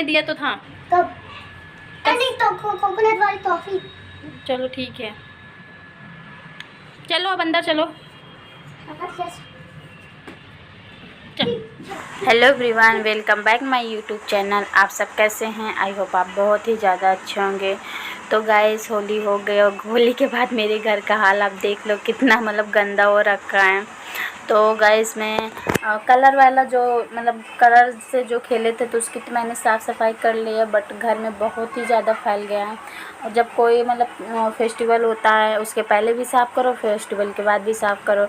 दिया तो था। कब? नहीं तो कोकोनट वाली टॉफी। चलो ठीक है, चलो अब अंदर चलो। Hello everyone, welcome back my YouTube channel. आप सब कैसे हैं? आई होप आप बहुत ही ज़्यादा अच्छे होंगे। तो गाइस, होली हो गई और होली के बाद मेरे घर का हाल आप देख लो, कितना मतलब गंदा हो रखा है। तो गाइस मैं कलर वाला जो मतलब कलर से जो खेले थे तो उसकी तो मैंने साफ़ सफाई कर ली है, बट घर में बहुत ही ज़्यादा फैल गया है। और जब कोई मतलब फेस्टिवल होता है उसके पहले भी साफ़ करो, फेस्टिवल के बाद भी साफ़ करो।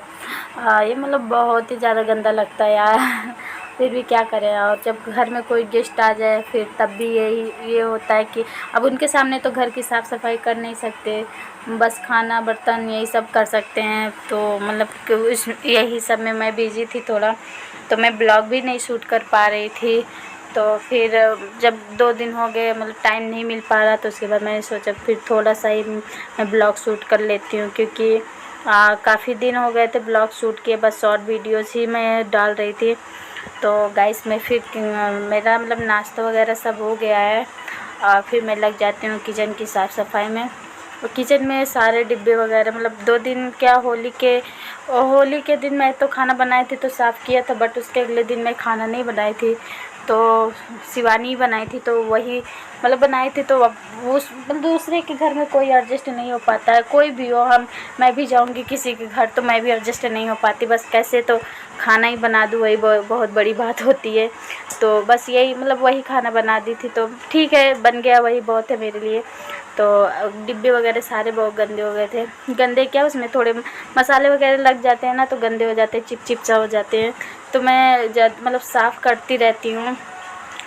ये मतलब बहुत ही ज़्यादा गंदा लगता है यार। फिर भी क्या करें, और जब घर में कोई गेस्ट आ जाए फिर तब भी ये होता है कि अब उनके सामने तो घर की साफ़ सफाई कर नहीं सकते, बस खाना बर्तन यही सब कर सकते हैं। तो मतलब कि यही सब में मैं बिज़ी थी थोड़ा, तो मैं ब्लॉग भी नहीं शूट कर पा रही थी। तो फिर जब 2 दिन हो गए मतलब टाइम नहीं मिल पा रहा, तो उसके बाद मैंने सोचा फिर थोड़ा सा ही मैं ब्लॉग शूट कर लेती हूँ, क्योंकि काफ़ी दिन हो गए थे ब्लॉग शूट किए, बस शॉर्ट वीडियोस ही मैं डाल रही थी। तो गाइस मैं फिर मेरा मतलब नाश्ता वगैरह सब हो गया है, और फिर मैं लग जाती हूँ किचन की साफ़ सफाई में। और किचन में सारे डिब्बे वगैरह मतलब 2 दिन क्या, होली के दिन मैं तो खाना बनाई थी तो साफ़ किया था, बट उसके अगले दिन मैं खाना नहीं बनाई थी, तो शिवानी बनाई थी, तो वही मतलब बनाई थी। तो अब वो मतलब दूसरे के घर में कोई एडजस्ट नहीं हो पाता है, कोई भी हो, मैं भी जाऊंगी किसी के घर तो मैं भी एडजस्ट नहीं हो पाती, बस कैसे तो खाना ही बना दूँ, वही बहुत बड़ी बात होती है। तो बस यही मतलब वही खाना बना दी थी, तो ठीक है, बन गया, वही बहुत है मेरे लिए। तो डिब्बे वगैरह सारे बहुत गंदे हो गए थे। गंदे क्या, उसमें थोड़े मसाले वगैरह लग जाते हैं ना, तो गंदे हो जाते हैं, चिप सा हो जाते हैं। तो मैं मतलब साफ़ करती रहती हूँ।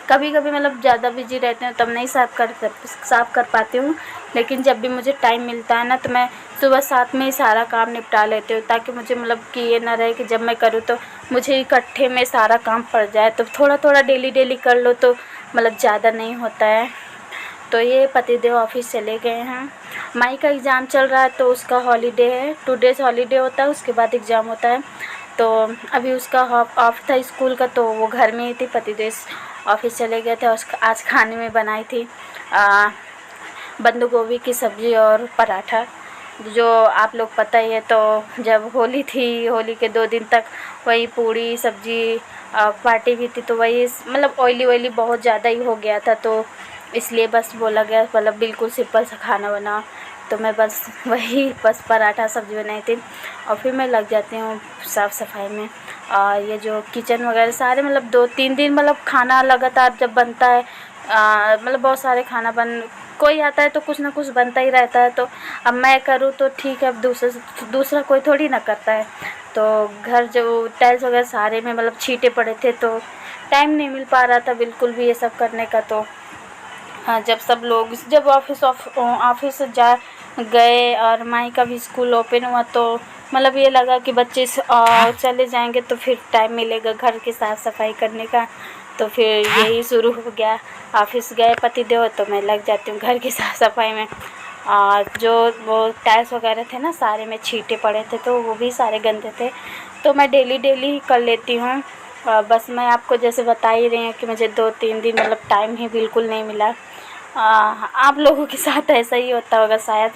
कभी कभी मतलब ज़्यादा बिजी रहते हैं तब नहीं साफ़ कर पाती हूँ, लेकिन जब भी मुझे टाइम मिलता है ना तो मैं सुबह 7 में ही सारा काम निपटा लेती हूँ, ताकि मुझे मतलब कि ये ना रहे कि जब मैं करूँ तो मुझे इकट्ठे में सारा काम पड़ जाए। तो थोड़ा थोड़ा डेली कर लो तो मतलब ज़्यादा नहीं होता है। तो ये पतिदेव ऑफिस चले गए हैं। माई का एग्ज़ाम चल रहा है तो उसका हॉलीडे है, 2 डेज़ हॉलीडे होता है, उसके बाद एग्ज़ाम होता है। तो अभी उसका ऑफ था स्कूल का, तो वो घर में ही थी, पतिदेव ऑफिस चले गए थे। आज खाने में बनाई थी बंद गोभी की सब्ज़ी और पराठा, जो आप लोग पता ही है। तो जब होली थी, होली के 2 दिन तक वही पूड़ी सब्ज़ी पार्टी भी थी, तो वही मतलब ऑयली बहुत ज़्यादा ही हो गया था, तो इसलिए बस बोला गया मतलब बिल्कुल सिंपल सा खाना बनाओ। तो मैं बस वही पराठा सब्ज़ी बनाई थी, और फिर मैं लग जाती हूँ साफ़ सफाई में। और ये जो किचन वगैरह सारे मतलब 2-3 दिन मतलब खाना लगातार जब बनता है, मतलब बहुत सारे खाना कोई आता है तो कुछ ना कुछ बनता ही रहता है। तो अब मैं करूँ तो ठीक है, अब दूसरा कोई थोड़ी ना करता है। तो घर जो टाइल्स वगैरह सारे में मतलब छींटे पड़े थे, तो टाइम नहीं मिल पा रहा था बिल्कुल भी ये सब करने का। तो हाँ, जब ऑफिस से जा गए और माई का भी स्कूल ओपन हुआ, तो मतलब ये लगा कि बच्चे चले जाएंगे तो फिर टाइम मिलेगा घर की साफ़ सफाई करने का। तो फिर यही शुरू हो गया, ऑफिस गए पतिदेव तो मैं लग जाती हूँ घर की साफ़ सफाई में। और जो वो टाइल्स वगैरह थे ना, सारे में छींटे पड़े थे, तो वो भी सारे गंदे थे, तो मैं डेली ही कर लेती हूँ। बस मैं आपको जैसे बता ही रही हूँ कि मुझे 2-3 दिन मतलब टाइम ही बिल्कुल नहीं मिला। आप लोगों के साथ ऐसा ही होता होगा शायद।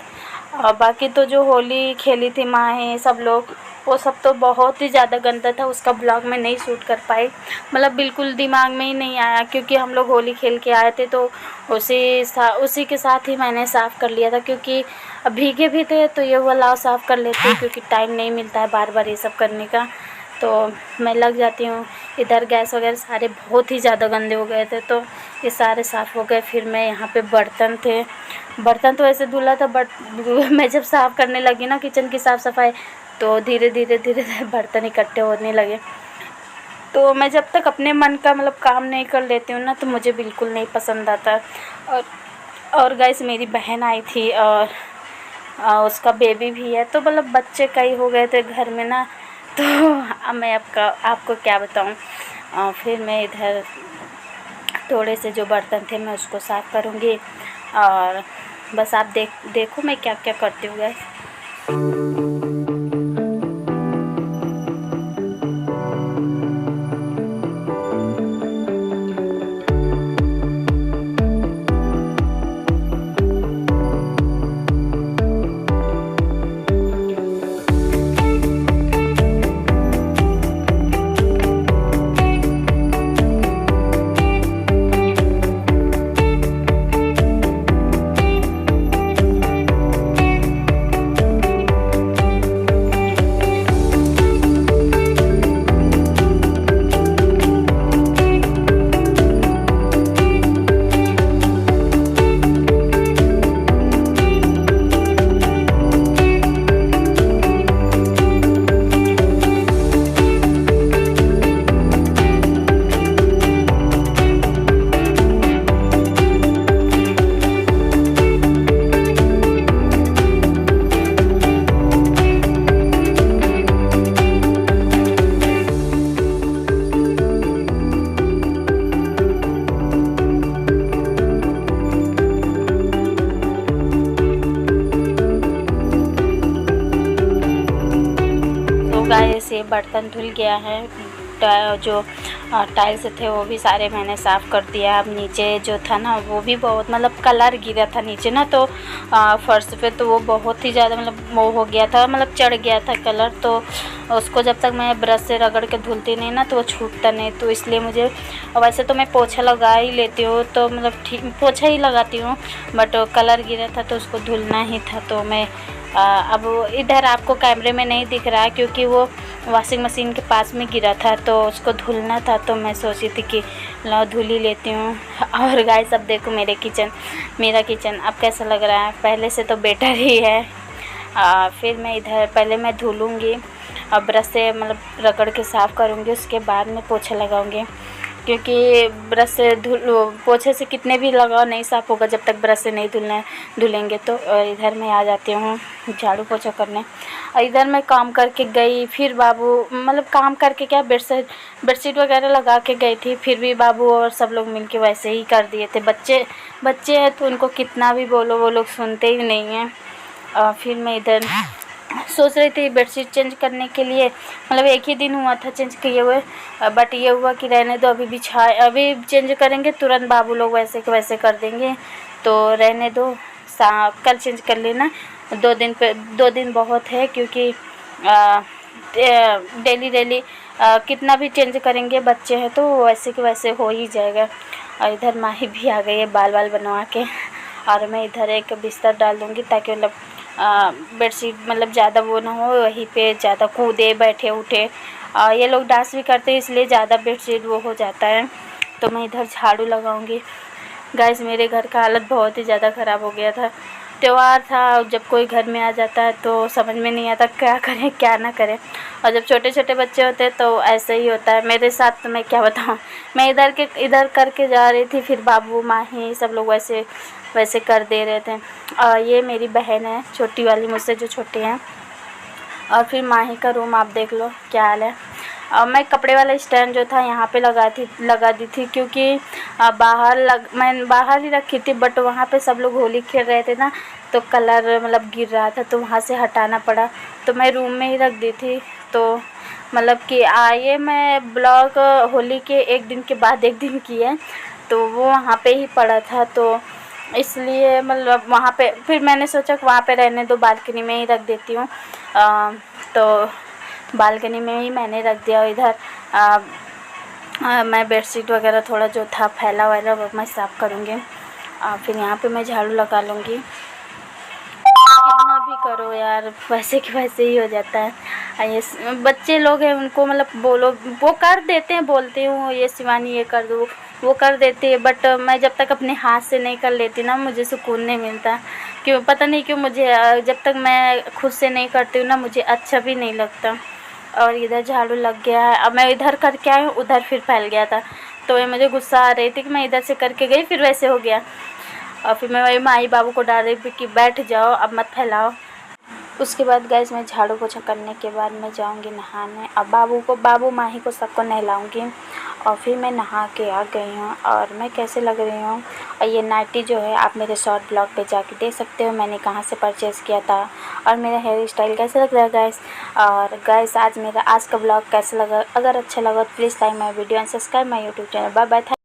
बाकी तो जो होली खेली थी माँ सब लोग, वो सब तो बहुत ही ज़्यादा गंदा था, उसका ब्लॉग मैं नहीं शूट कर पाई, मतलब बिल्कुल दिमाग में ही नहीं आया, क्योंकि हम लोग होली खेल के आए थे, तो उसी के साथ ही मैंने साफ़ कर लिया था, क्योंकि भीगे भी थे तो ये वाला साफ़ कर लेते हैं, क्योंकि टाइम नहीं मिलता है बार बार ये सब करने का। तो मैं लग जाती हूँ। इधर गैस वगैरह सारे बहुत ही ज़्यादा गंदे हो गए थे, तो ये सारे साफ़ हो गए। फिर मैं यहाँ पे बर्तन तो ऐसे धुला था, बट मैं जब साफ़ करने लगी ना किचन की साफ़ सफाई, तो धीरे धीरे बर्तन इकट्ठे होने लगे। तो मैं जब तक अपने मन का मतलब काम नहीं कर लेती हूँ ना, तो मुझे बिल्कुल नहीं पसंद आता। और गाइस मेरी बहन आई थी, और उसका बेबी भी है, तो मतलब बच्चे कई हो गए थे घर में ना, तो अब मैं आपको क्या बताऊँ। फिर मैं इधर थोड़े से जो बर्तन थे मैं उसको साफ़ करूँगी, और बस आप देखो मैं क्या क्या करती हूँ गाइस। बर्तन धुल गया है, जो टाइल्स थे वो भी सारे मैंने साफ़ कर दिया। अब नीचे जो था ना वो भी बहुत मतलब कलर गिरा था नीचे ना, तो फर्श पे तो वो बहुत ही ज़्यादा मतलब वो हो गया था, मतलब चढ़ गया था कलर। तो उसको जब तक मैं ब्रश से रगड़ के धुलती नहीं ना तो वो छूटता नहीं, तो इसलिए मुझे, वैसे तो मैं पोछा लगा ही लेती हूँ, तो मतलब ठीक पोछा ही लगाती हूँ, बट कलर गिरा था तो उसको धुलना ही था। तो मैं अब इधर आपको कैमरे में नहीं दिख रहा है क्योंकि वो वॉशिंग मशीन के पास में गिरा था, तो उसको धुलना था, तो मैं सोची थी कि लो धुल ही लेती हूँ। और गाइस अब देखो मेरा किचन अब कैसा लग रहा है, पहले से तो बेटर ही है। फिर मैं इधर पहले मैं धुलूँगी और ब्रश से मतलब रगड़ के साफ़ करूँगी, उसके बाद में पोछा लगाऊँगी, क्योंकि ब्रश से पोछे से कितने भी लगाओ नहीं साफ़ होगा जब तक ब्रश से नहीं धुलेंगे। तो इधर मैं आ जाती हूँ झाड़ू पोछा करने, और इधर मैं काम करके गई, फिर बाबू मतलब काम करके क्या बेडशीट वगैरह लगा के गई थी, फिर भी बाबू और सब लोग मिलके वैसे ही कर दिए थे। बच्चे हैं तो उनको कितना भी बोलो वो लोग सुनते ही नहीं हैं। फिर मैं इधर सोच रही थी बेडशीट चेंज करने के लिए, मतलब एक ही दिन हुआ था चेंज किए हुए, बट ये हुआ कि रहने दो, अभी चेंज करेंगे तुरंत बाबू लोग वैसे के वैसे कर देंगे, तो रहने दो, कल चेंज कर लेना। 2 दिन बहुत है, क्योंकि डेली कितना भी चेंज करेंगे बच्चे हैं तो वैसे के वैसे हो ही जाएगा। और इधर माही भी आ गई है बाल बनवा के, और मैं इधर एक बिस्तर डाल दूँगी ताकि मतलब बेडशीट मतलब ज़्यादा वो ना हो, वहीं पे ज़्यादा कूदे बैठे उठे। ये लोग डांस भी करते हैं इसलिए ज़्यादा बेडशीट वो हो जाता है। तो मैं इधर झाड़ू लगाऊंगी। गाइस मेरे घर का हालत बहुत ही ज़्यादा ख़राब हो गया था, त्यौहार था, जब कोई घर में आ जाता है तो समझ में नहीं आता क्या करें क्या ना करें, और जब छोटे छोटे बच्चे होते हैं तो ऐसे ही होता है मेरे साथ। तो मैं क्या बताऊँ, मैं इधर करके जा रही थी, फिर बाबू माही सब लोग वैसे कर दे रहे थे। ये मेरी बहन है छोटी वाली, मुझसे जो छोटी हैं। और फिर माही का रूम आप देख लो क्या हाल है। मैं कपड़े वाला स्टैंड जो था यहाँ पे लगा दी थी, क्योंकि मैं बाहर ही रखी थी, बट वहाँ पे सब लोग होली खेल रहे थे ना, तो कलर मतलब गिर रहा था तो वहाँ से हटाना पड़ा, तो मैं रूम में ही रख दी थी। तो मतलब कि ये मैं ब्लॉग होली के एक दिन के बाद एक दिन की है, तो वो वहाँ पे ही पड़ा था, तो इसलिए मतलब वहाँ पे फिर मैंने सोचा कि वहाँ पे रहने दो, बालकनी में ही रख देती हूँ। तो बालकनी में ही मैंने रख दिया। इधर मैं बेडशीट वगैरह थोड़ा जो था फैला वगैरह वो मैं साफ़ करूँगी, फिर यहाँ पे मैं झाड़ू लगा लूँगी। कितना भी करो यार वैसे के वैसे ही हो जाता है। ये बच्चे लोग हैं उनको मतलब बोलो वो कर देते हैं, बोलती हूँ ये शिवानी ये कर दो वो कर देती है, बट मैं जब तक अपने हाथ से नहीं कर लेती ना मुझे सुकून नहीं मिलता। क्यों पता नहीं क्यों, मुझे जब तक मैं खुद से नहीं करती हूँ ना मुझे अच्छा भी नहीं लगता। और इधर झाड़ू लग गया है, अब मैं इधर करके आई हूँ उधर फिर फैल गया था, तो ये मुझे गुस्सा आ रही थी कि मैं इधर से करके गई फिर वैसे हो गया। और फिर मैं वही माई बाबू को डाल रही थी कि बैठ जाओ अब मत फैलाओ। उसके बाद गैस मैं झाड़ू पोछा करने के बाद मैं जाऊंगी नहाने, और बाबू माही को सबको नहलाऊंगी, और फिर मैं नहा के आ गई हूँ। और मैं कैसे लग रही हूँ, और ये नाइटी जो है आप मेरे शॉर्ट ब्लॉग पे जाके देख सकते हो मैंने कहाँ से परचेज़ किया था, और मेरा हेयर स्टाइल कैसे लग रहा है गैस। और गैस आज का ब्लॉग कैसा लगा, अगर अच्छा लगा तो please like my video and subscribe my YouTube channel. Bye bye.